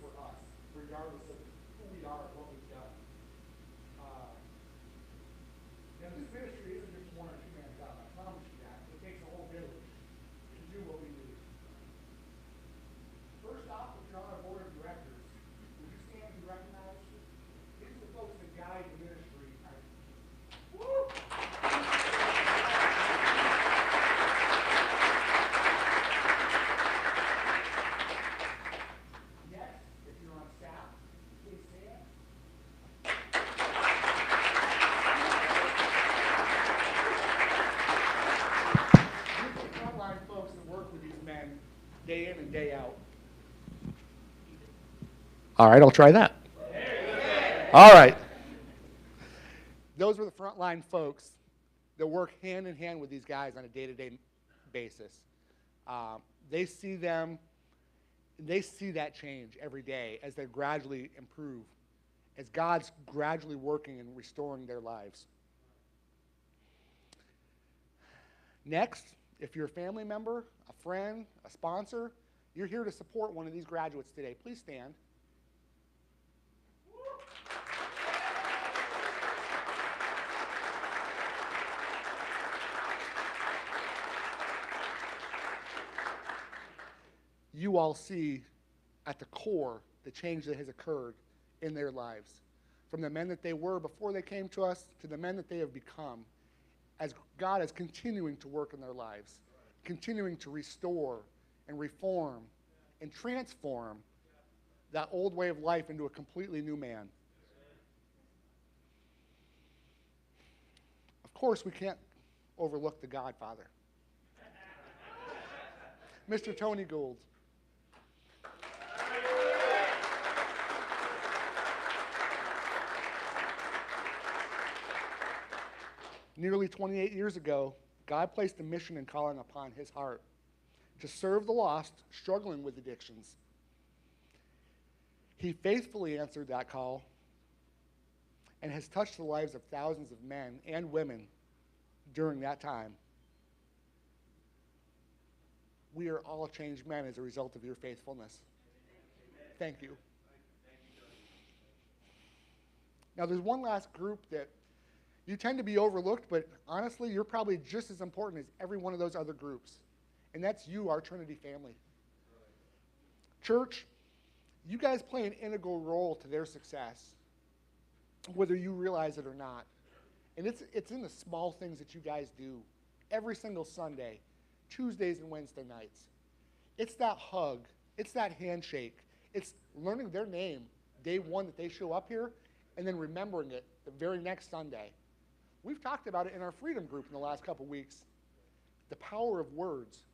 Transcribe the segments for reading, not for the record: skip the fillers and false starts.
for us, regardless of who we are and what we've done. Now, this ministry isn't just one or two man job. I promise you that. It takes a whole village to do what we do. First off, if you're on our board of directors, would you stand and recognize? These are the folks that guide the ministry. Woo! Next, if you're on staff, please stand. These are the frontline folks that work with these men day in and day out. All right, I'll try that. All right. Those were the frontline folks that work hand in hand with these guys on a day-to-day basis. They see that change every day as they gradually improve, as God's gradually working and restoring their lives. Next, if you're a family member, a friend, a sponsor, you're here to support one of these graduates today, please stand. You all see at the core the change that has occurred in their lives. From the men that they were before they came to us to the men that they have become, as God is continuing to work in their lives, continuing to restore and reform and transform that old way of life into a completely new man. Of course, we can't overlook the Godfather, Mr. Tony Gould. Nearly 28 years ago, God placed a mission and calling upon his heart to serve the lost struggling with addictions. He faithfully answered that call and has touched the lives of thousands of men and women during that time. We are all changed men as a result of your faithfulness. Thank you. Now, there's one last group that you tend to be overlooked, but honestly, you're probably just as important as every one of those other groups. And that's you, our Trinity family. Church, you guys play an integral role to their success, whether you realize it or not. And it's in the small things that you guys do every single Sunday, Tuesdays and Wednesday nights. It's that hug. It's that handshake. It's learning their name day one that they show up here, and then remembering it the very next Sunday. We've talked about it in our Freedom group in the last couple weeks. The power of words.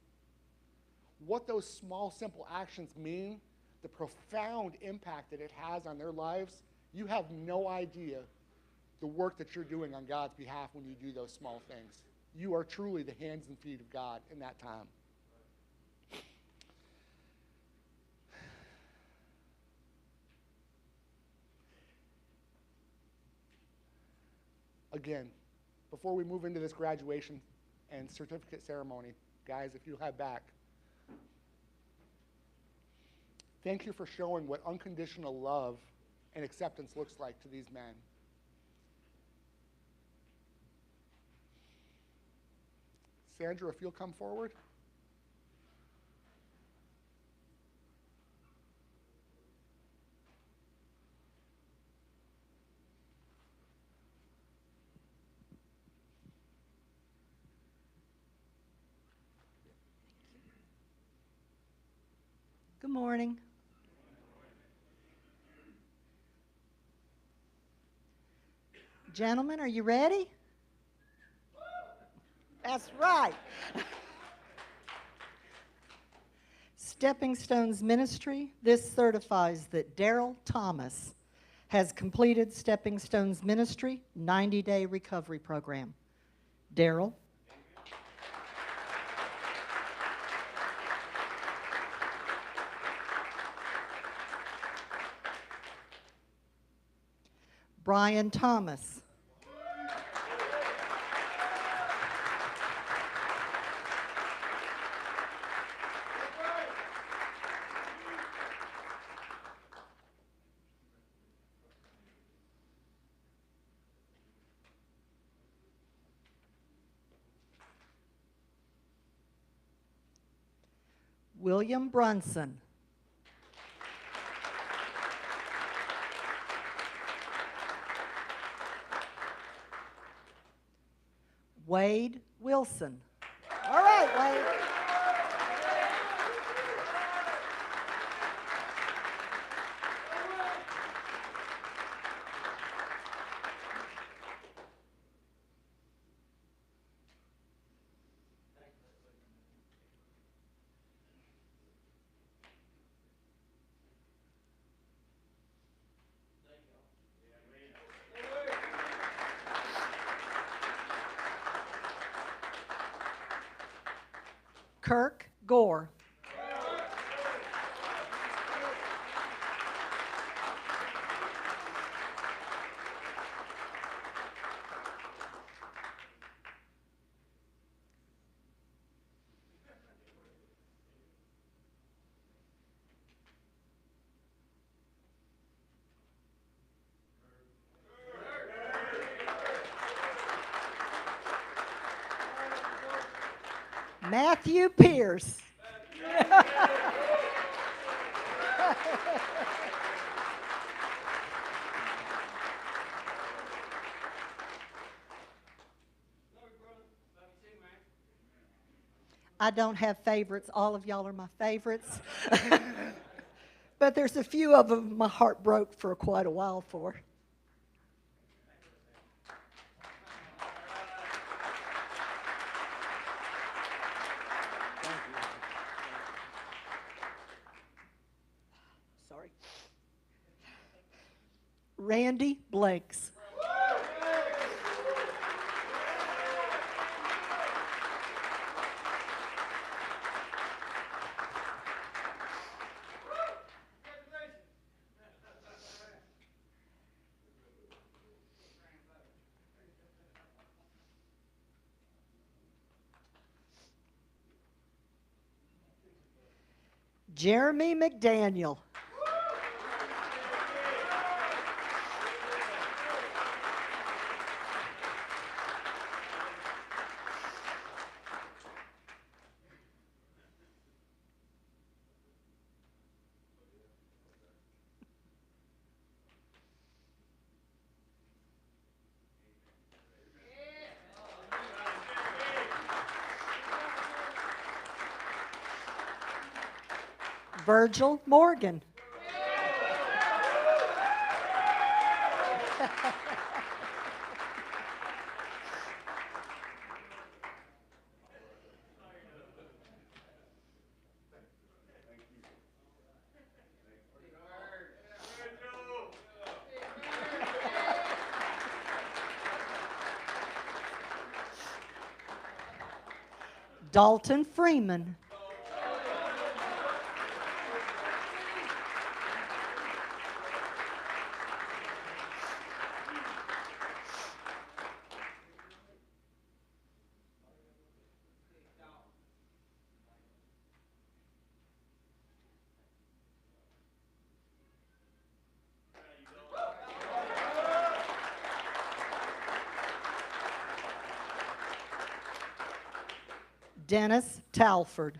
What those small, simple actions mean, the profound impact that it has on their lives. You have no idea the work that you're doing on God's behalf when you do those small things. You are truly the hands and feet of God in that time. Again, before we move into this graduation and certificate ceremony, guys, if you have back, thank you for showing what unconditional love and acceptance looks like to these men. Sandra, if you'll come forward. Good morning. Gentlemen, are you ready? That's right. Stepping Stones Ministry, this certifies that Daryl Thomas has completed Stepping Stones Ministry 90-day recovery program. Daryl. Brian Thomas. William Brunson. Wade Wilson. All right, Wade. Kirk Gore. Matthew Pierce. I don't have favorites. All of y'all are my favorites. But there's a few of them my heart broke for quite a while for. Sorry. Randy Blanks. Jeremy McDaniel. Virgil Morgan. Dalton Freeman. Dennis Talford.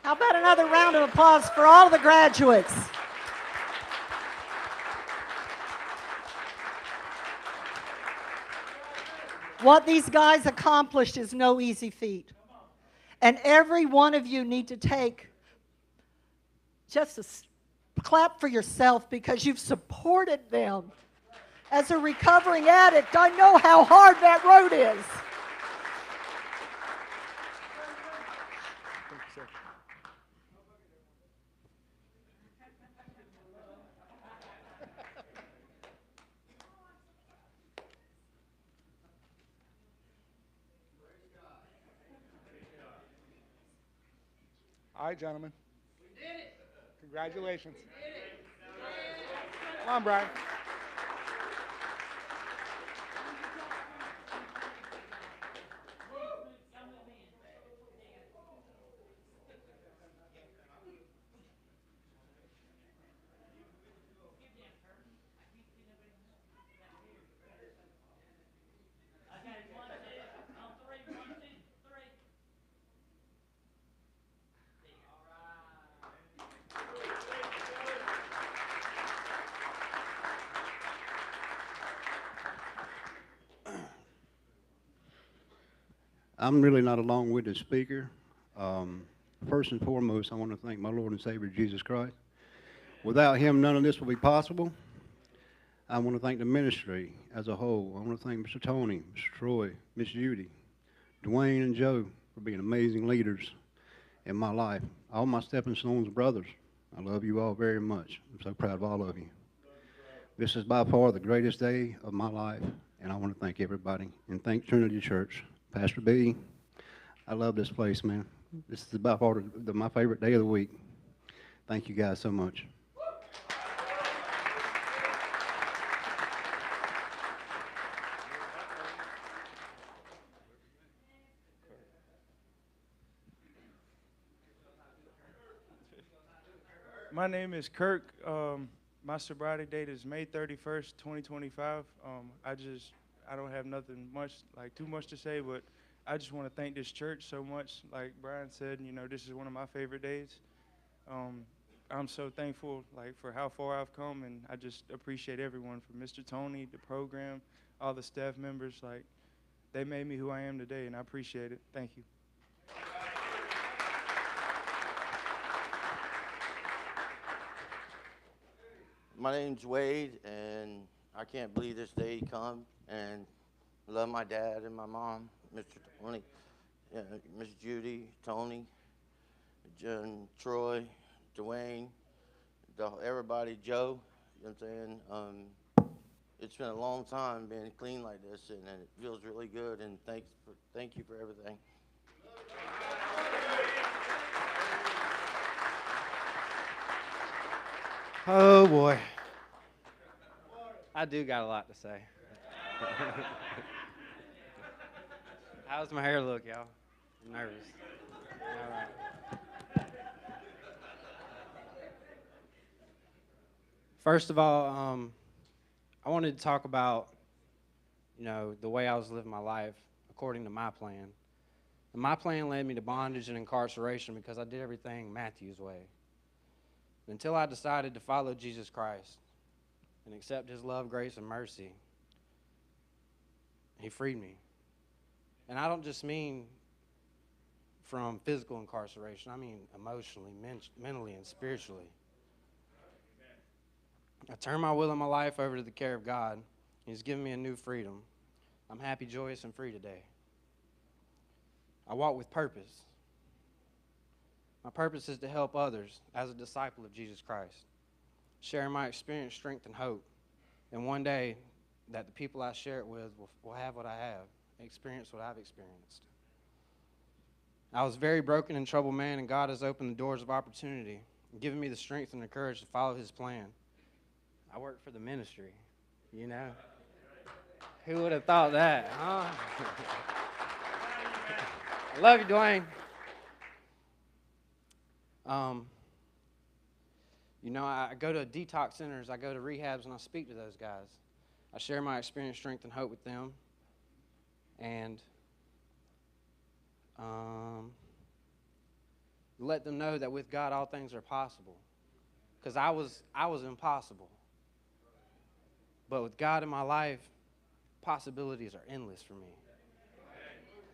How about another round of applause for all the graduates? What these guys accomplished is no easy feat. And every one of you need to take just a clap for yourself because you've supported them. As a recovering addict, I know how hard that road is. All right, gentlemen. We did it. Congratulations. We did it. Come on, Brian. I'm really not a long-winded speaker. Um, First and foremost, I want to thank my Lord and Savior, Jesus Christ. Without him, none of this will be possible. I want to thank the ministry as a whole. I want to thank Mr. Tony, Mr. Troy, Miss Judy, Dwayne, and Joe for being amazing leaders in my life. All my stepping stones brothers, I love you all very much. I'm so proud of all of you. This is by far the greatest day of my life, and I want to thank everybody and thank Trinity Church. Pastor B, I love this place, man. This is by far my favorite day of the week. Thank you guys so much. My name is Kirk. My sobriety date is May 31st, 2025. I don't have nothing much, too much to say, but I just want to thank this church so much. Like Brian said, this is one of my favorite days. I'm so thankful, for how far I've come, and I just appreciate everyone, from Mr. Tony, the program, all the staff members. They made me who I am today, and I appreciate it. Thank you. My name's Wade, and I can't believe this day come. And I love my dad and my mom, Mr. Tony, Miss Judy, Tony, John, Troy, Dwayne, everybody, Joe. You know what I'm saying? It's been a long time being clean like this, and it feels really good. And thank you for everything. Oh boy. I do got a lot to say. How's my hair look, y'all? I'm nervous. All right. First of all, I wanted to talk about, the way I was living my life according to my plan. And my plan led me to bondage and incarceration because I did everything Matthew's way. Until I decided to follow Jesus Christ and accept his love, grace, and mercy, he freed me. And I don't just mean from physical incarceration. I mean emotionally, mentally, and spiritually. I turned my will and my life over to the care of God. He's given me a new freedom. I'm happy, joyous, and free today. I walk with purpose. My purpose is to help others as a disciple of Jesus Christ, sharing my experience, strength, and hope. And one day, that the people I share it with will have what I have, experience what I've experienced. I was a very broken and troubled man, and God has opened the doors of opportunity and given me the strength and the courage to follow his plan. I work for the ministry, Who would have thought that, huh? I love you, Dwayne. I go to detox centers, I go to rehabs, and I speak to those guys. I share my experience, strength, and hope with them. And let them know that with God, all things are possible. Because I was impossible. But with God in my life, possibilities are endless for me.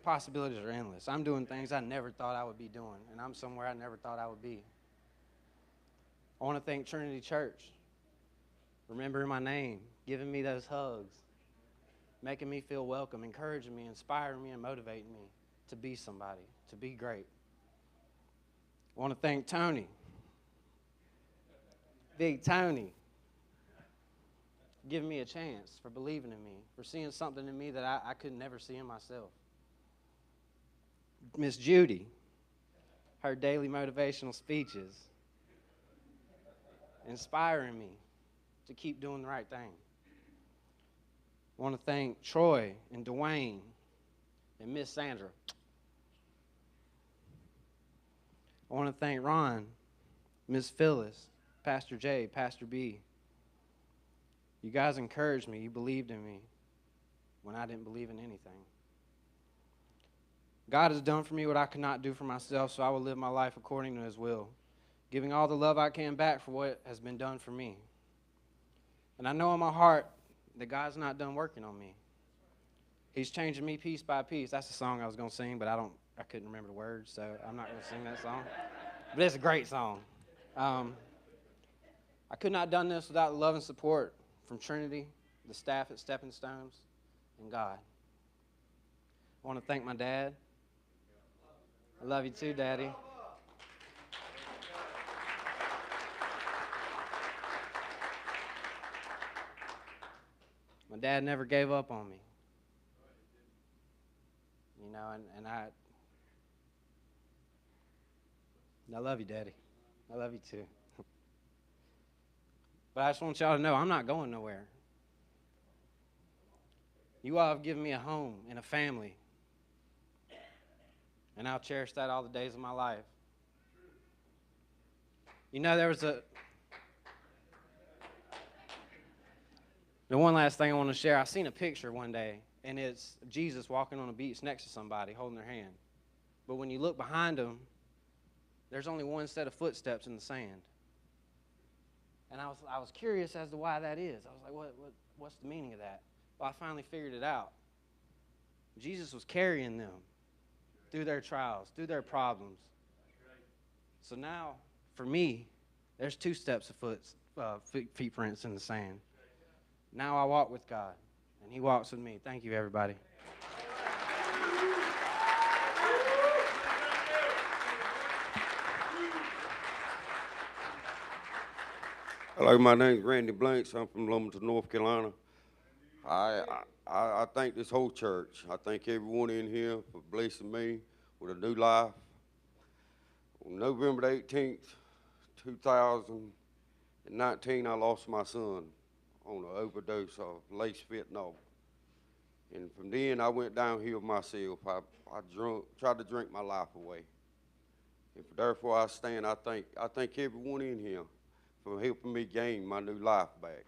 Possibilities are endless. I'm doing things I never thought I would be doing, and I'm somewhere I never thought I would be. I want to thank Trinity Church, remembering my name, giving me those hugs, making me feel welcome, encouraging me, inspiring me, and motivating me to be somebody, to be great. I want to thank Tony, Big Tony, giving me a chance, for believing in me, for seeing something in me that I could never see in myself. Miss Judy, her daily motivational speeches, inspiring me to keep doing the right thing. I want to thank Troy and Dwayne and Miss Sandra. I want to thank Ron, Miss Phyllis, Pastor J, Pastor B. You guys encouraged me. You believed in me when I didn't believe in anything. God has done for me what I could not do for myself, so I will live my life according to His will, giving all the love I can back for what has been done for me. And I know in my heart that God's not done working on me. He's changing me piece by piece. That's the song I was going to sing, but I couldn't remember the words, so I'm not going to sing that song. But it's a great song. I could not have done this without the love and support from Trinity, the staff at Stepping Stones, and God. I want to thank my dad. I love you too, Daddy. My dad never gave up on me. You know, and I love you, Daddy. I love you too. But I just want y'all to know I'm not going nowhere. You all have given me a home and a family. And I'll cherish that all the days of my life. You know, the one last thing I want to share. I seen a picture one day, and it's Jesus walking on a beach next to somebody holding their hand. But when you look behind them, there's only one set of footsteps in the sand. And I was curious as to why that is. I was like, what's the meaning of that? Well, I finally figured it out. Jesus was carrying them through their trials, through their problems. So now, for me, there's 2 steps of feet prints in the sand. Now I walk with God, and He walks with me. Thank you, everybody. Hello, my name's Randy Blanks. I'm from Wilmington, North Carolina. I thank this whole church. I thank everyone in here for blessing me with a new life. On November the 18th, 2019, I lost my son on an overdose of lace fentanyl. And from then, I went downhill myself. I tried to drink my life away. And therefore, I thank everyone in here for helping me gain my new life back.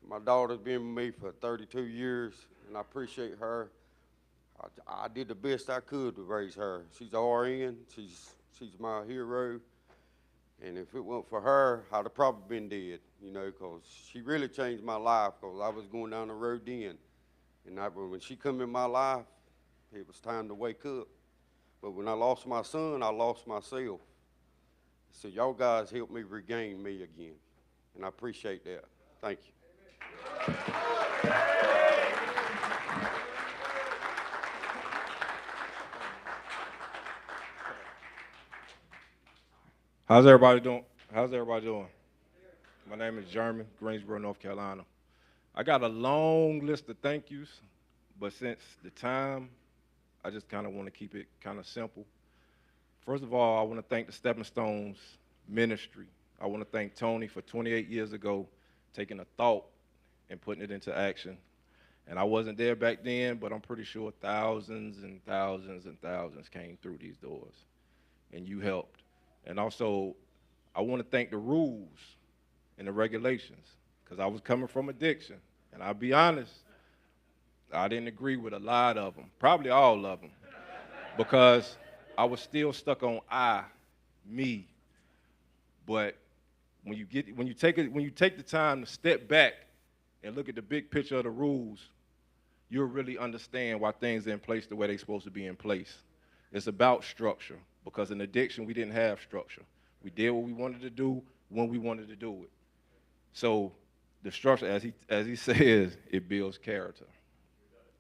My daughter's been with me for 32 years, and I appreciate her. I did the best I could to raise her. She's an RN. She's my hero. And if it weren't for her, I'd have probably been dead, you know, because she really changed my life, because I was going down the road then. And when she come in my life, it was time to wake up. But when I lost my son, I lost myself. So y'all guys helped me regain me again, and I appreciate that. Thank you. How's everybody doing? My name is Jeremy, Greensboro, North Carolina. I got a long list of thank yous, but since the time, I just kind of want to keep it kind of simple. First of all, I want to thank the Stepping Stones ministry. I want to thank Tony for 28 years ago taking a thought and putting it into action. And I wasn't there back then, but I'm pretty sure thousands and thousands and thousands came through these doors, and you helped. And also, I want to thank the rules and the regulations, because I was coming from addiction. And I'll be honest, I didn't agree with a lot of them, probably all of them, because I was still stuck on me. But when you take the time to step back and look at the big picture of the rules, you'll really understand why things are in place the way they're supposed to be in place. It's about structure, because in addiction we didn't have structure. We did what we wanted to do when we wanted to do it. So the structure, as he says, it builds character,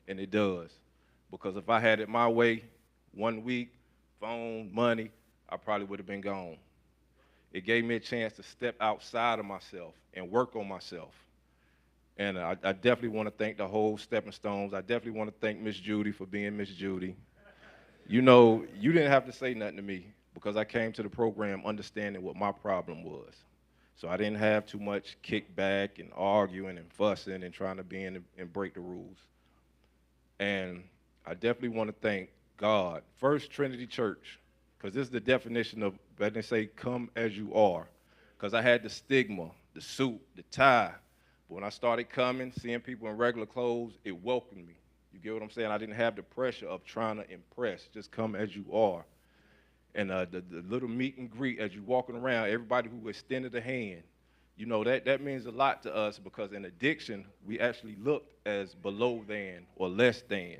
and it does. Because if I had it my way, 1 week, phone, money, I probably would have been gone. It gave me a chance to step outside of myself and work on myself. And I definitely want to thank the whole Stepping Stones. I definitely want to thank Miss Judy for being Miss Judy. You know, you didn't have to say nothing to me, because I came to the program understanding what my problem was. So I didn't have too much kickback and arguing and fussing and trying to bend and break the rules. And I definitely want to thank God, First Trinity Church, because this is the definition of, when they say, come as you are. Because I had the stigma, the suit, the tie. But when I started coming, seeing people in regular clothes, it welcomed me. You get what I'm saying? I didn't have the pressure of trying to impress. Just come as you are. And the little meet and greet as you walking around, everybody who extended a hand, you know, that means a lot to us, because in addiction, we actually looked as below than or less than.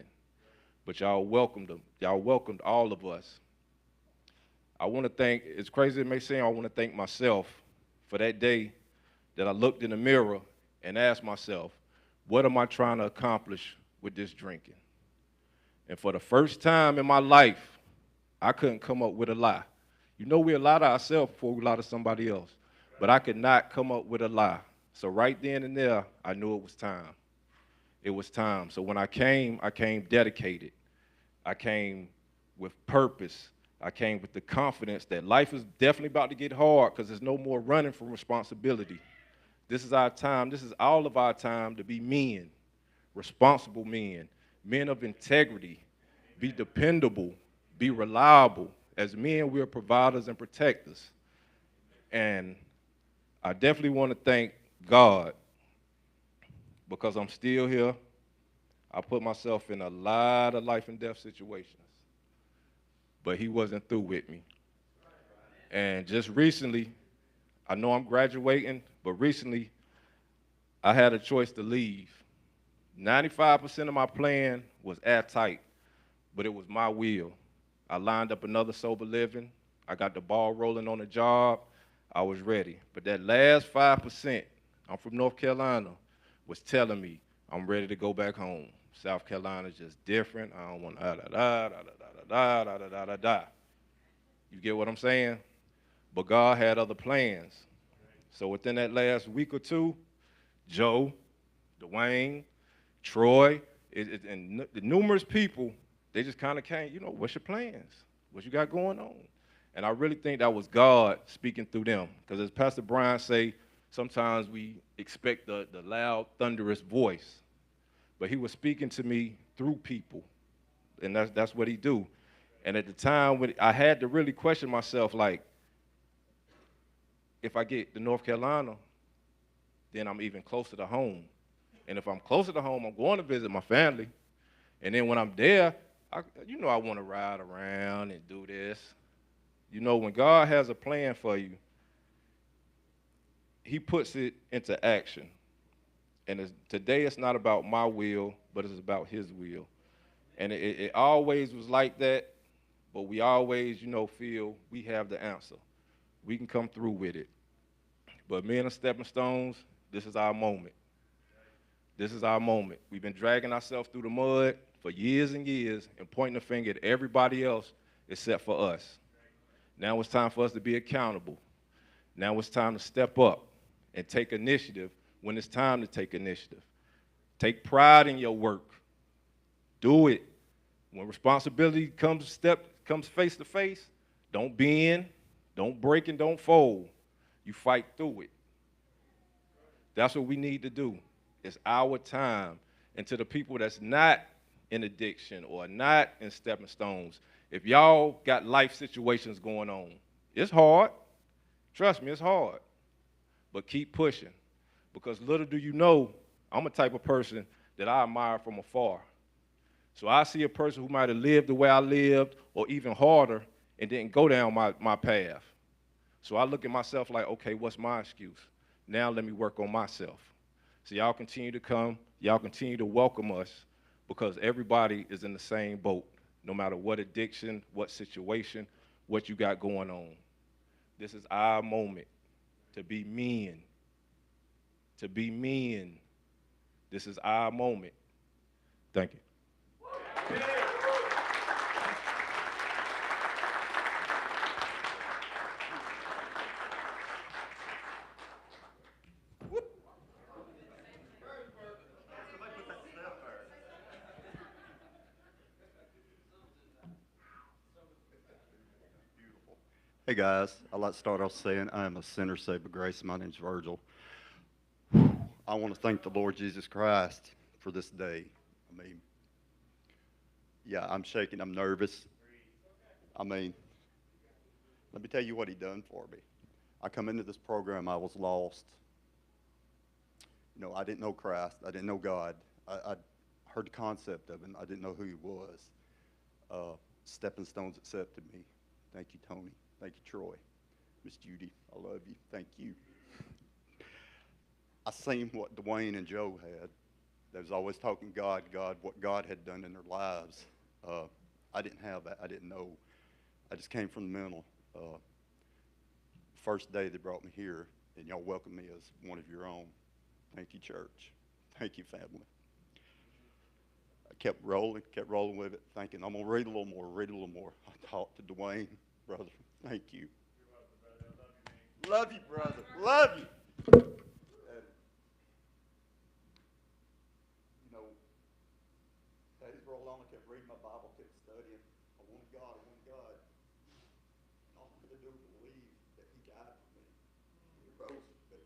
But y'all welcomed them. Y'all welcomed all of us. I want to thank, as crazy as it may seem, I want to thank myself for that day that I looked in the mirror and asked myself, what am I trying to accomplish with this drinking? And for the first time in my life, I couldn't come up with a lie. You know, we lie to ourselves before we lie to somebody else. But I could not come up with a lie. So right then and there, I knew it was time. It was time. So when I came dedicated. I came with purpose. I came with the confidence that life is definitely about to get hard, because there's no more running from responsibility. This is our time. This is all of our time to be men, responsible men, men of integrity, be dependable, be reliable. As men, we are providers and protectors. And I definitely want to thank God, because I'm still here. I put myself in a lot of life and death situations, but he wasn't through with me. And just recently, I know I'm graduating, but recently I had a choice to leave. 95% of my plan was airtight, but it was my will. I lined up another sober living. I got the ball rolling on the job. I was ready. But that last 5%, I'm from North Carolina, was telling me I'm ready to go back home. South Carolina's just different. I don't want da. You get what I'm saying? But God had other plans. So within that last week or two, Joe, Dwayne, Troy, and the numerous people, they just kind of came, you know, what's your plans? What you got going on? And I really think that was God speaking through them. Because as Pastor Brian say, sometimes we expect the loud, thunderous voice. But he was speaking to me through people, and that's what he do. And at the time, when I had to really question myself, like, if I get to North Carolina, then I'm even closer to home. And if I'm closer to home, I'm going to visit my family. And then when I'm there, I want to ride around and do this. You know, when God has a plan for you, he puts it into action. And today it's not about my will, but it's about his will. And it always was like that, but we always, feel we have the answer. We can come through with it. But men are stepping stones. This is our moment. This is our moment. We've been dragging ourselves through the mud for years and years and pointing the finger at everybody else except for us. Now it's time for us to be accountable. Now it's time to step up and take initiative when it's time to take initiative. Take pride in your work. Do it. When responsibility comes face to face, don't bend, don't break, and don't fold. You fight through it. That's what we need to do. It's our time. And to the people that's not in addiction or not in stepping stones, if y'all got life situations going on, it's hard. Trust me, it's hard. But keep pushing. Because little do you know, I'm a type of person that I admire from afar. So I see a person who might have lived the way I lived or even harder and didn't go down my path. So I look at myself like, okay, what's my excuse? Now let me work on myself. So y'all continue to come. Y'all continue to welcome us because everybody is in the same boat, no matter what addiction, what situation, what you got going on. This is our moment to be men. To be men. This is our moment. Thank you. Hey guys, I'd like to start off saying I am a sinner saved by grace. My name's Virgil. I want to thank the Lord Jesus Christ for this day. I mean, yeah, I'm shaking. I'm nervous. I mean, let me tell you what he done for me. I come into this program, I was lost. You know, I didn't know Christ. I didn't know God. I heard the concept of him. I didn't know who he was. Stepping Stones accepted me. Thank you, Tony. Thank you, Troy. Miss Judy, I love you. Thank you. I seen what Dwayne and Joe had. They was always talking God, what God had done in their lives. I didn't have that. I didn't know. I just came from the mental. First day they brought me here, and y'all welcomed me as one of your own. Thank you, church. Thank you, family. I kept rolling with it, thinking, I'm going to read a little more. I talked to Dwayne, brother. Thank you. Love you, brother. Love you. And, you know, days rolled on, I kept reading my Bible, kept studying. I wanted God. All I had to do was believe that he died for me. He rose for me.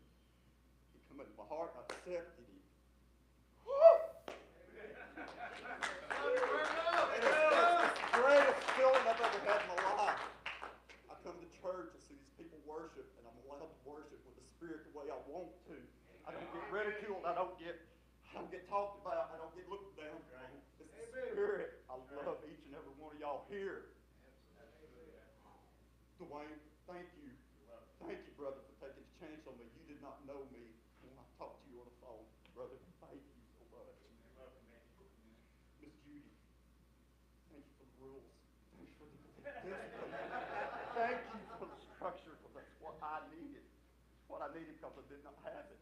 He come into my heart, and I accepted him. Woo! And it's the greatest feeling I've ever had in my life. I come to church and see these people worship, and I'm allowed to worship with the Spirit the way I want to. I don't get ridiculed. I don't get talked about. I don't get looked down on. It's the Spirit. I love each and every one of y'all here. Dwayne, thank you. Thank you, brother, for taking a chance on me. You did not know me when I talked to you on the phone. Brother, thank you so much. Miss Judy, thank you for the rules. Thank you for the discipline. Thank you for the structure, because that's what I needed. What I needed, because I did not have it.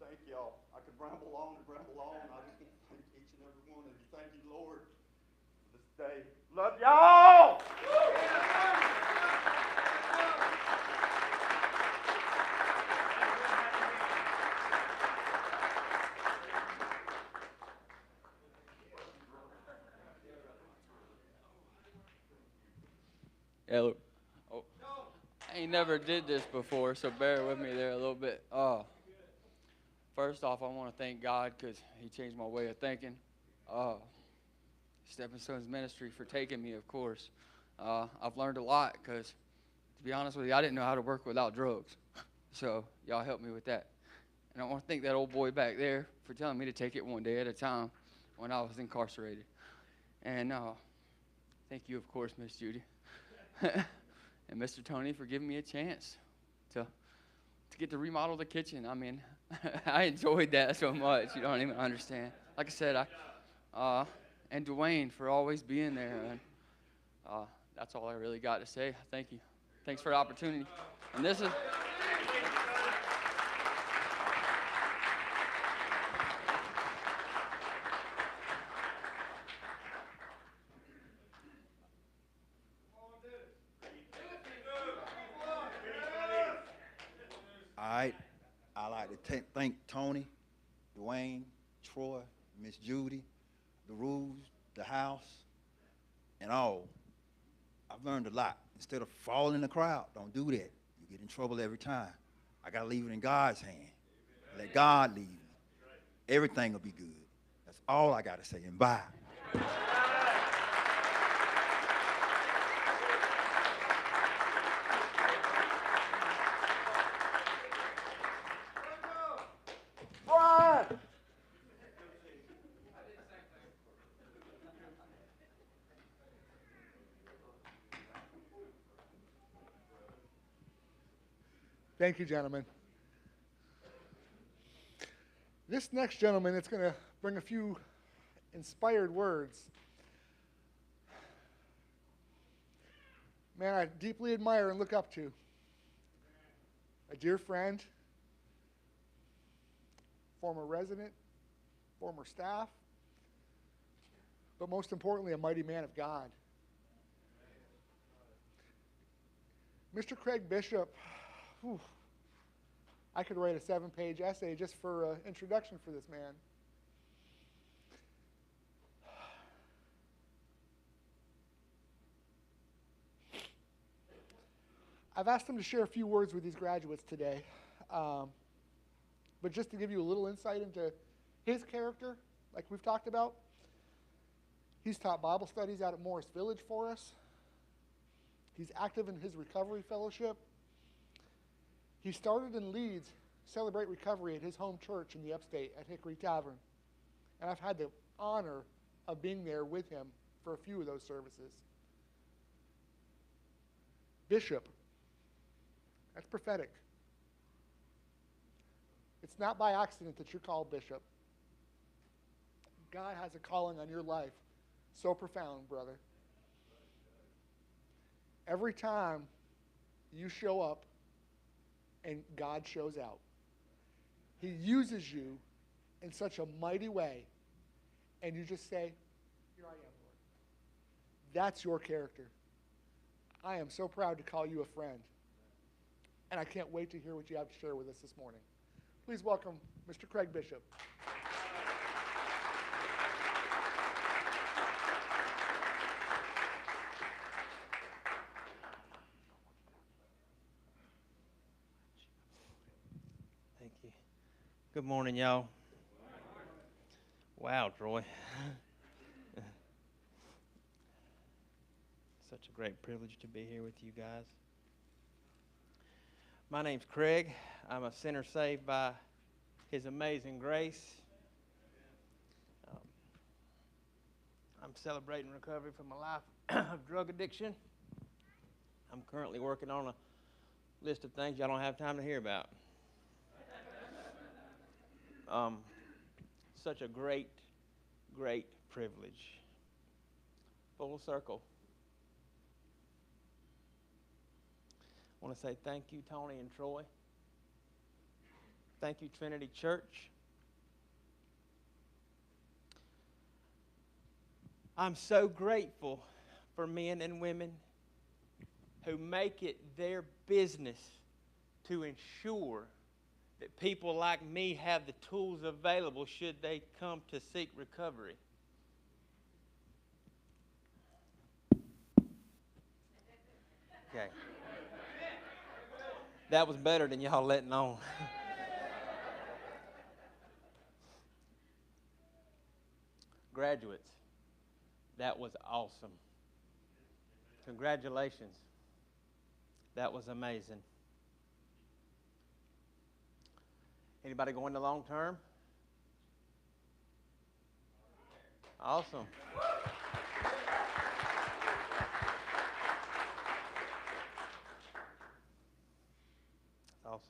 Thank y'all. I could ramble on and ramble on. I just want to thank each and every one of you. Thank you, Lord, for this day. Love y'all! Yeah, oh, I ain't never did this before, so bear with me there a little bit. First off, I want to thank God because he changed my way of thinking. Stepping Stones Ministry for taking me, of course. I've learned a lot because, to be honest with you, I didn't know how to work without drugs. So y'all helped me with that. And I want to thank that old boy back there for telling me to take it one day at a time when I was incarcerated. And thank you, of course, Miss Judy. And Mr. Tony for giving me a chance to get to remodel the kitchen. I mean, I enjoyed that so much. You don't even understand. Like I said, and Dwayne for always being there. And that's all I really got to say. Thank you. Thanks for the opportunity. And this is. All right. I like to thank Tony, Dwayne, Troy, Miss Judy, the rules, the house, and all. I've learned a lot. Instead of falling in the crowd, don't do that. You get in trouble every time. I got to leave it in God's hand. Let God lead me. Everything will be good. That's all I got to say. And bye. Thank you, gentlemen. This next gentleman is going to bring a few inspired words. Man, I deeply admire and look up to. A dear friend, former resident, former staff, but most importantly, a mighty man of God. Mr. Craig Bishop, whew, I could write a 7-page essay just for an introduction for this man. I've asked him to share a few words with these graduates today. But just to give you a little insight into his character, like we've talked about, he's taught Bible studies out at Morris Village for us. He's active in his recovery fellowship. He started and leads Celebrate Recovery at his home church in the upstate at Hickory Tavern. And I've had the honor of being there with him for a few of those services. Bishop. That's prophetic. It's not by accident that you're called bishop. God has a calling on your life so profound, brother. Every time you show up and God shows out, he uses you in such a mighty way, and you just say, "Here I am, Lord." That's your character. I am so proud to call you a friend, and I can't wait to hear what you have to share with us this morning. Please welcome Mr. Craig Bishop. Thank you. Good morning, y'all. Wow, Troy. Such a great privilege to be here with you guys. My name's Craig. I'm a sinner saved by His amazing grace. I'm celebrating recovery from a life of drug addiction. I'm currently working on a list of things y'all don't have time to hear about. Such a great, great privilege. Full circle. I want to say thank you, Tony and Troy. Thank you, Trinity Church. I'm so grateful for men and women who make it their business to ensure that people like me have the tools available should they come to seek recovery. Okay. That was better than y'all letting on. Graduates, that was awesome. Congratulations. That was amazing. Anybody going to long term? Awesome. Awesome.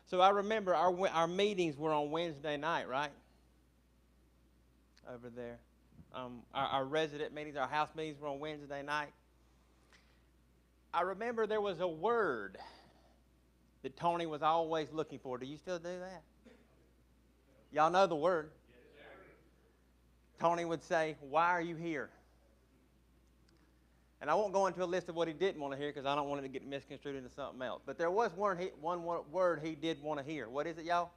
So I remember our meetings were on Wednesday night, right? Over there. Our resident meetings, our house meetings were on Wednesday night. I remember there was a word that Tony was always looking for. Do you still do that? Y'all know the word. Tony would say, "Why are you here?" And I won't go into a list of what he didn't want to hear because I don't want it to get misconstrued into something else. But there was one word he did want to hear. What is it, y'all?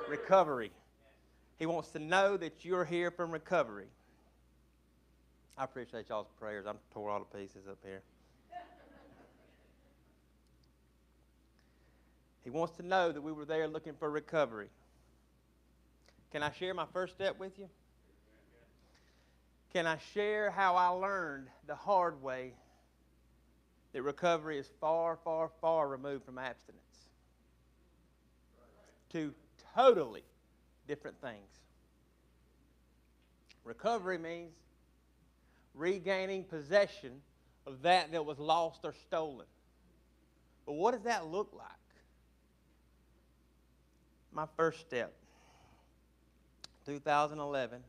Recovery. He wants to know that you're here from recovery. I appreciate y'all's prayers. I'm tore all the pieces up here. He wants to know that we were there looking for recovery. Can I share my first step with you? Can I share how I learned the hard way that recovery is far, far, far removed from abstinence? Two totally different things. Recovery means regaining possession of that was lost or stolen. But what does that look like? My first step, 2011,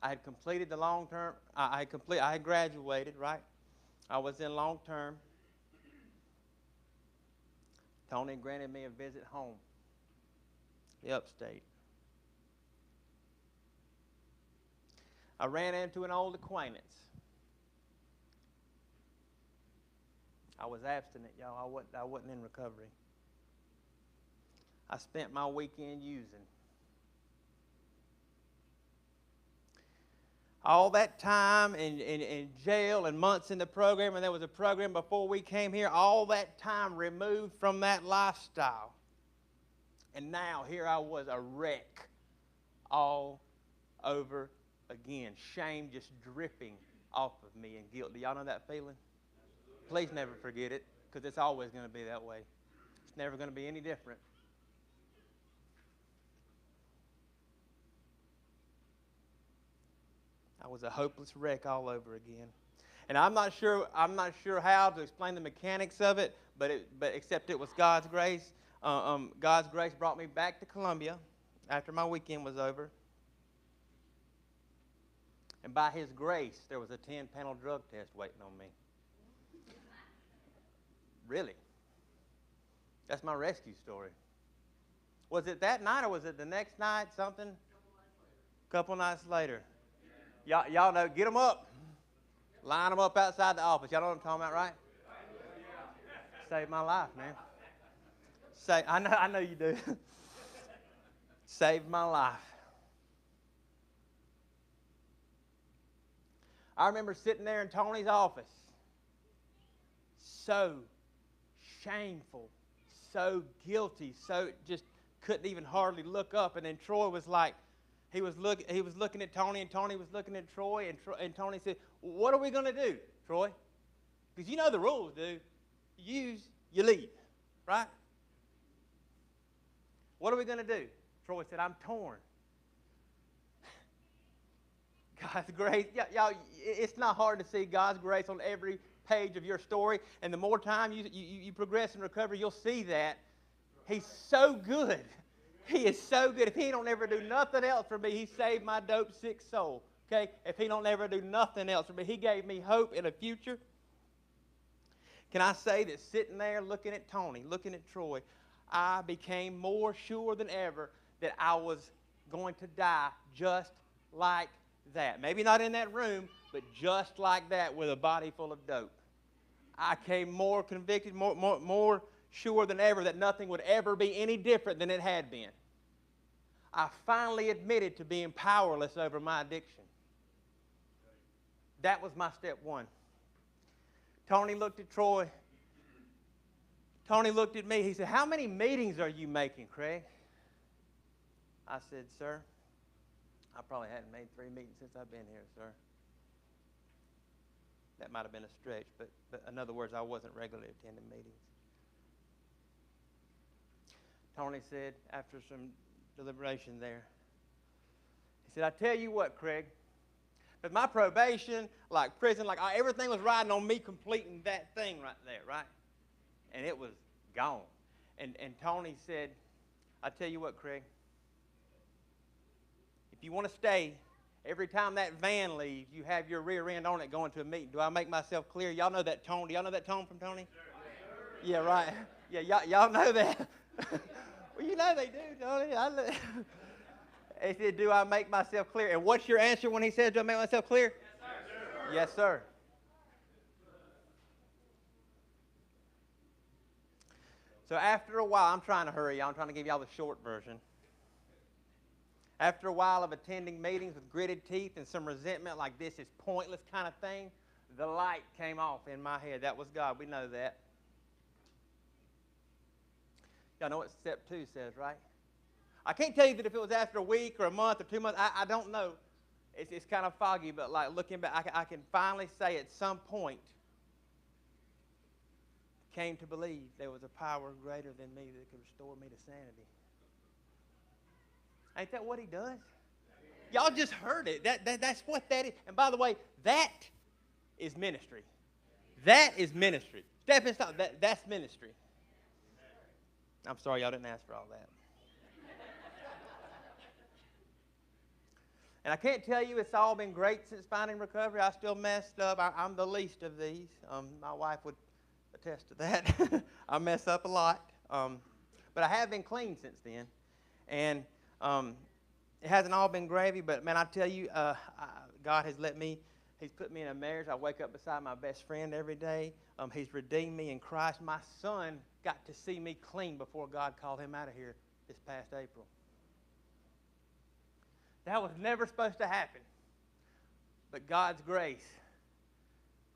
I had completed the long-term, I had graduated, right? I was in long-term. Tony granted me a visit home, the upstate. I ran into an old acquaintance. I was abstinent, y'all. I wasn't in recovery. I spent my weekend using. all that time in jail and months in the program, and there was a program before we came here, all that time removed from that lifestyle. And now here I was, a wreck all over again. Shame just dripping off of me and guilt. Do y'all know that feeling? Please never forget it, because it's always going to be that way. It's never going to be any different. I was a hopeless wreck all over again. And I'm not sure how to explain the mechanics of it, but except it was God's grace. God's grace brought me back to Columbia after my weekend was over. And by His grace, there was a 10-panel drug test waiting on me. Really. That's my rescue story. Was it that night or was it the next night, something? Couple nights later. Y'all know, get them up. Line them up outside the office. Y'all know what I'm talking about, right? Saved my life, man. I know you do. Saved my life. I remember sitting there in Tony's office. So shameful, so guilty, so just couldn't even hardly look up. And then Troy was like, he was looking at Tony, and Tony was looking at Troy, and Tony said, "What are we going to do, Troy? Because you know the rules, dude. You leave, right? What are we going to do?" Troy said, "I'm torn." God's grace, y'all, it's not hard to see God's grace on every page of your story. And the more time you progress in recovery, you'll see that He's so good. He is so good. If He don't ever do nothing else for me, He saved my dope sick soul. Okay? If He don't ever do nothing else for me, He gave me hope in a future. Can I say that sitting there looking at Tony, looking at Troy, I became more sure than ever that I was going to die just like that. Maybe not in that room, but just like that with a body full of dope. I came more convicted, more sure than ever that nothing would ever be any different than it had been. I finally admitted to being powerless over my addiction. That was my step one. Tony looked at Troy. Tony looked at me. He said, "How many meetings are you making, Craig?" I said, "Sir, I probably hadn't made 3 meetings since I've been here, sir." That might have been a stretch, but in other words, I wasn't regularly attending meetings. Tony said, after some deliberation there, he said, "I tell you what, Craig, with my probation, like prison, like everything was riding on me completing that thing right there, right? And it was gone." And Tony said, "I tell you what, Craig, if you want to stay, every time that van leaves, you have your rear end on it going to a meeting." Do I make myself clear? Y'all know that tone. Do y'all know that tone from Tony? Yeah, right. Yeah, y'all know that. Well, you know they do, Tony. He said, "Do I make myself clear?" And what's your answer when he says, "Do I make myself clear?" Yes, sir. So after a while, I'm trying to hurry y'all. I'm trying to give y'all the short version. After a while of attending meetings with gritted teeth and some resentment, like this is pointless kind of thing, the light came off in my head. That was God. We know that. Y'all know what step 2 says, right? I can't tell you that if it was after a week or a month or 2 months. I don't know. It's kind of foggy, but like looking back, I can finally say at some point, came to believe there was a power greater than me that could restore me to sanity. Ain't that what He does? Y'all just heard it. That's what that is. And by the way, that is ministry. That is ministry. Stepping stone, that's ministry. I'm sorry y'all didn't ask for all that. And I can't tell you it's all been great since finding recovery. I still messed up. I'm the least of these. My wife would attest to that. I mess up a lot. But I have been clean since then. And it hasn't all been gravy, but man, I tell you, God has He's put me in a marriage. I wake up beside my best friend every day. He's redeemed me in Christ. My son got to see me clean before God called him out of here this past April. That was never supposed to happen. But God's grace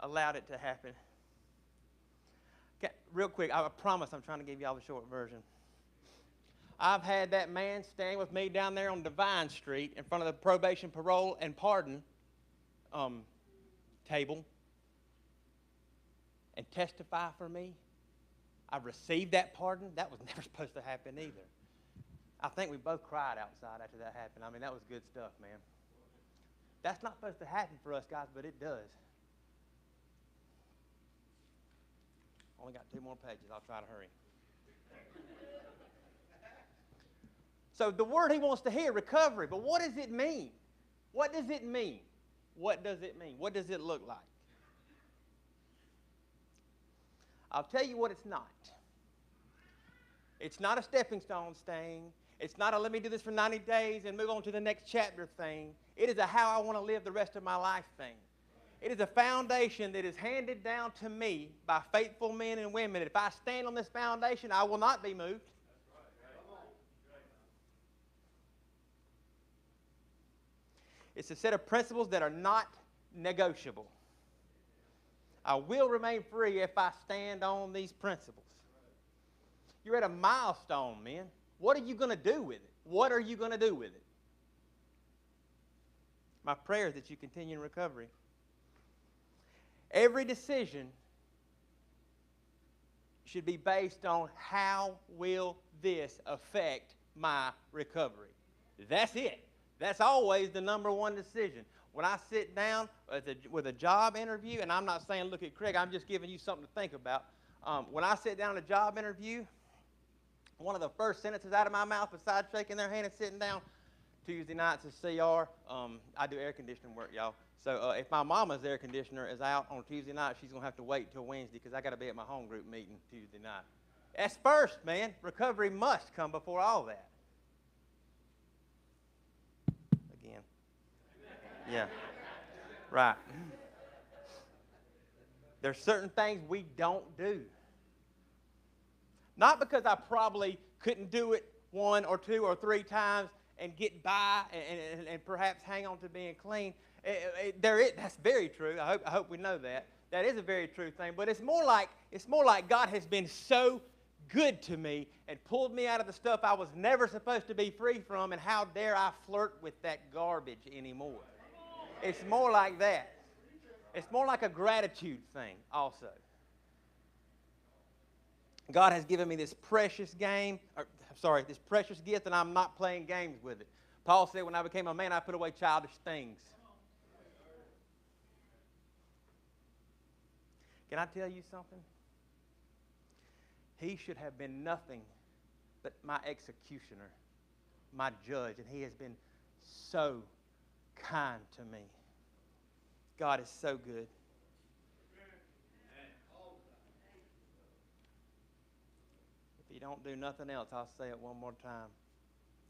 allowed it to happen. Okay, real quick, I promise I'm trying to give y'all the short version. I've had that man stand with me down there on Divine Street in front of the probation, parole, and pardon table and testify for me. I've received that pardon. That was never supposed to happen either. I think we both cried outside after that happened. I mean, that was good stuff, man. That's not supposed to happen for us, guys, but it does. Only got 2 more pages. I'll try to hurry. So the word he wants to hear, recovery. But what does it mean? What does it mean? What does it mean? What does it look like? I'll tell you what it's not. It's not a stepping stone thing. It's not a let me do this for 90 days and move on to the next chapter thing. It is a how I want to live the rest of my life thing. It is a foundation that is handed down to me by faithful men and women. If I stand on this foundation, I will not be moved. It's a set of principles that are not negotiable. I will remain free if I stand on these principles. You're at a milestone, men. What are you going to do with it? What are you going to do with it? My prayer is that you continue in recovery. Every decision should be based on how will this affect my recovery. That's it. That's always the number one decision. When I sit down with a job interview, and I'm not saying look at Craig, I'm just giving you something to think about. When I sit down at a job interview, one of the first sentences out of my mouth besides shaking their hand and sitting down, Tuesday nights is CR. I do air conditioning work, y'all. So if my mama's air conditioner is out on Tuesday night, she's going to have to wait till Wednesday because I got to be at my home group meeting Tuesday night. That's first, man. Recovery must come before all that. Again. Yeah. Right. There's certain things we don't do. Not because I probably couldn't do it 1 or 2 or 3 times and get by and perhaps hang on to being clean. That's very true. I hope we know that. That is a very true thing. But it's more like God has been so good to me and pulled me out of the stuff I was never supposed to be free from, and how dare I flirt with that garbage anymore. It's more like that. It's more like a gratitude thing also. God has given me this precious this precious gift, and I'm not playing games with it. Paul said, when I became a man, I put away childish things. Can I tell you something? He should have been nothing but my executioner, my judge, and he has been so kind to me. God is so good. If you don't do nothing else, I'll say it one more time.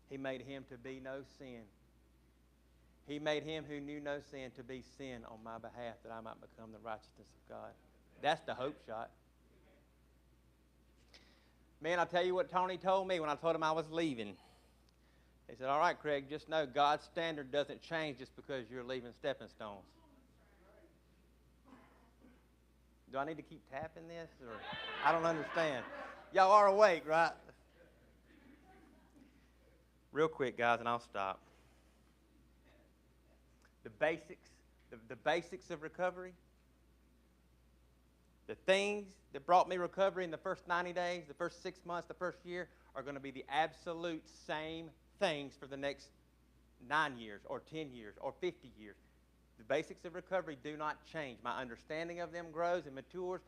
He made him to be no sin. He made him who knew no sin to be sin on my behalf, that I might become the righteousness of God. That's the hope shot. Man, I'll tell you what Tony told me when I told him I was leaving. He said, all right, Craig, just know God's standard doesn't change just because you're leaving stepping stones. Do I need to keep tapping this? Or I don't understand. Y'all are awake, right? Real quick, guys, and I'll stop. The basics of recovery, the things that brought me recovery in the first 90 days, the first 6 months, the first year, are going to be the absolute same things for the next 9 years or 10 years or 50 years. The basics of recovery do not change. My understanding of them grows and matures.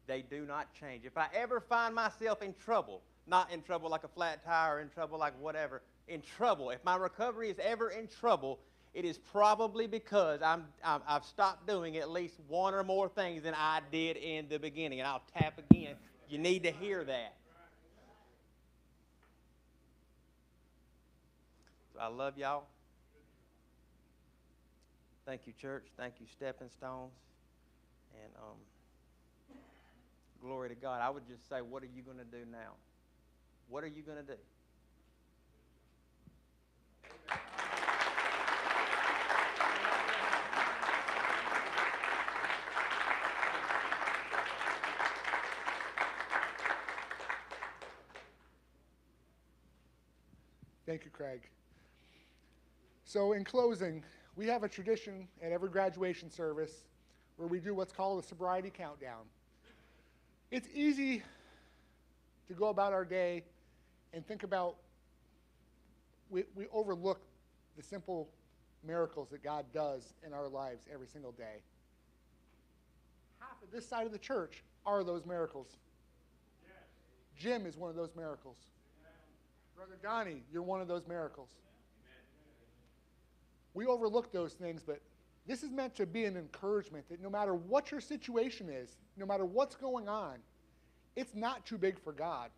They do not change. If I ever find myself in trouble, not in trouble like a flat tire or in trouble like whatever, in trouble, if my recovery is ever in trouble, it is probably because I've stopped doing at least one or more things than I did in the beginning. And I'll tap again. You need to hear that. So I love y'all. Thank you, church. Thank you, Stepping Stones. And glory to God. I would just say, what are you going to do now? What are you going to do? Thank you, Craig. So in closing, we have a tradition at every graduation service where we do what's called a sobriety countdown. It's easy to go about our day and think about, we overlook the simple miracles that God does in our lives every single day. Half of this side of the church are those miracles. Jim is one of those miracles. Brother Donnie, you're one of those miracles. We overlook those things, but this is meant to be an encouragement that no matter what your situation is, no matter what's going on, it's not too big for God.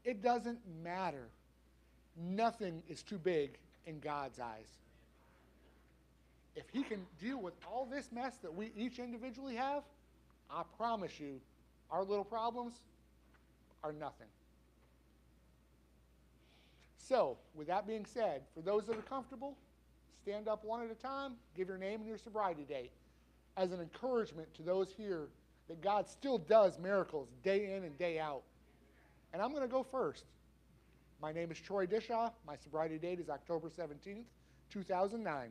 It doesn't matter. Nothing is too big in God's eyes. If he can deal with all this mess that we each individually have, I promise you, our little problems are nothing. So, with that being said, for those that are comfortable, stand up one at a time, give your name and your sobriety date as an encouragement to those here that God still does miracles day in and day out. And I'm going to go first. My name is Troy Dishaw. My sobriety date is October 17th, 2009.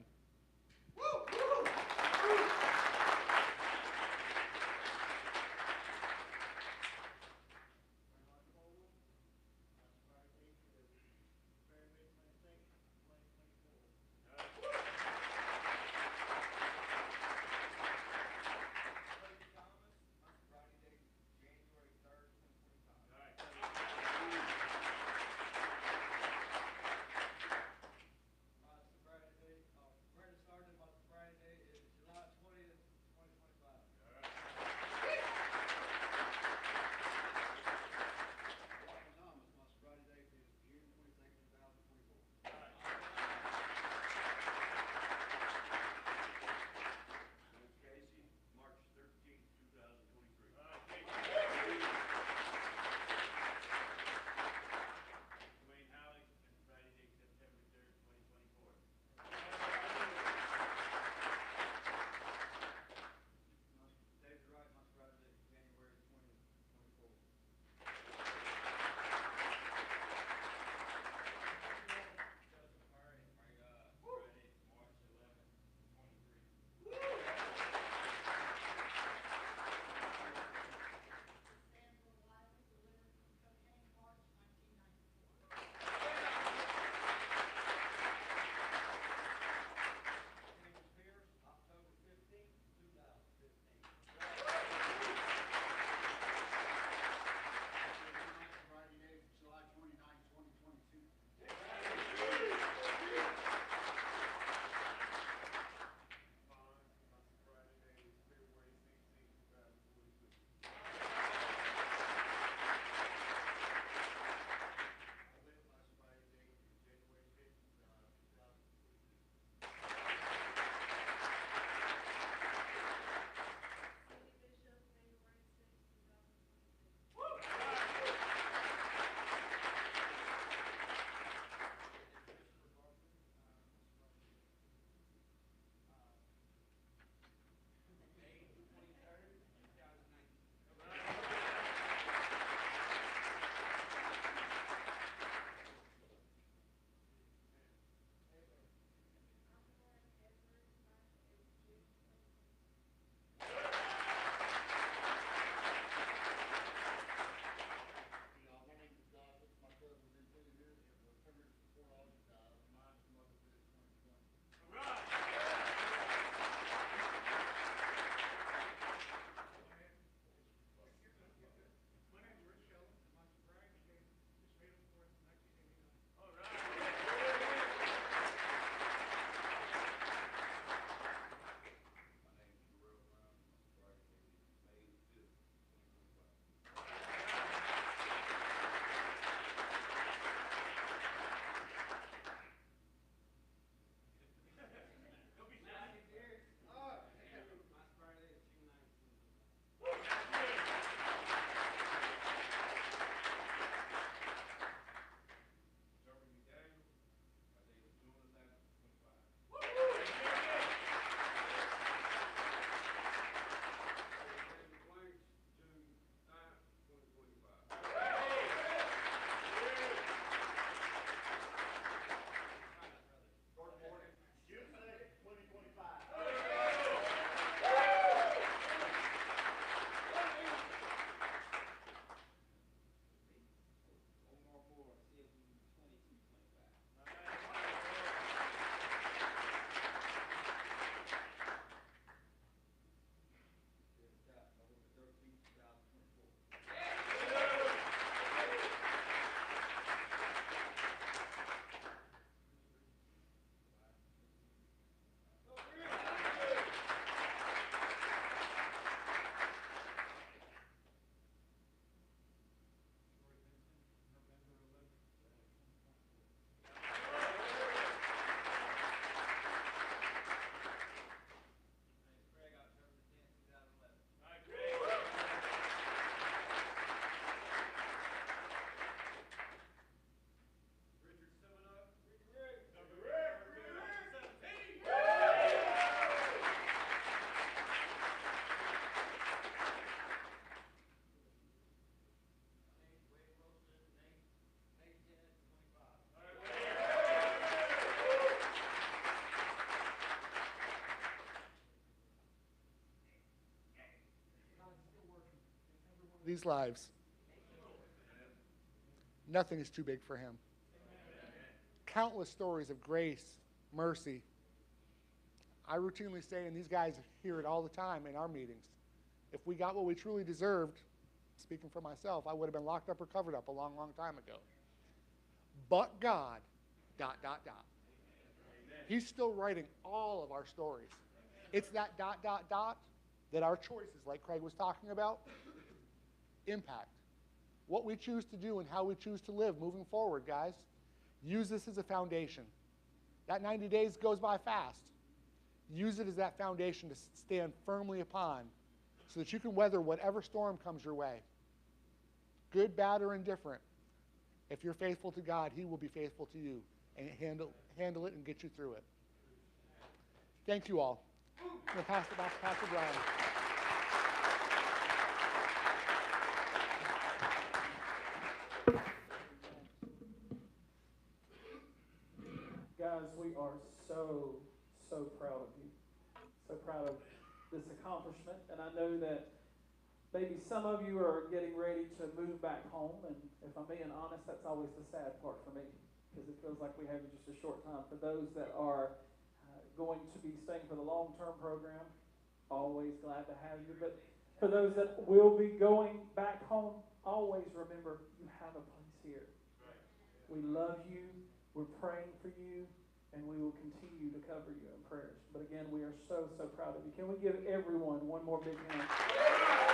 these lives. Nothing is too big for him. Countless stories of grace, mercy. I routinely say, and these guys hear it all the time in our meetings, if we got what we truly deserved, speaking for myself, I would have been locked up or covered up a long, long time ago. But God, ... He's still writing all of our stories. It's that ... that our choices, like Craig was talking about, impact. What we choose to do and how we choose to live moving forward, guys. Use this as a foundation. That 90 days goes by fast. Use it as that foundation to stand firmly upon so that you can weather whatever storm comes your way. Good, bad, or indifferent. If you're faithful to God, He will be faithful to you and handle it and get you through it. Thank you all. I'm going to pass it back to Pastor Brian. Guys, we are so proud of you. So proud of this accomplishment. And I know that maybe some of you are getting ready to move back home. And if I'm being honest, that's always the sad part for me, because it feels like we have just a short time. For those that are going to be staying for the long-term program, always glad to have you. But for those that will be going back home, always remember you have a place here. We love you. We're praying for you, and we will continue to cover you in prayers. But again, we are so proud of you. Can we give everyone one more big hand?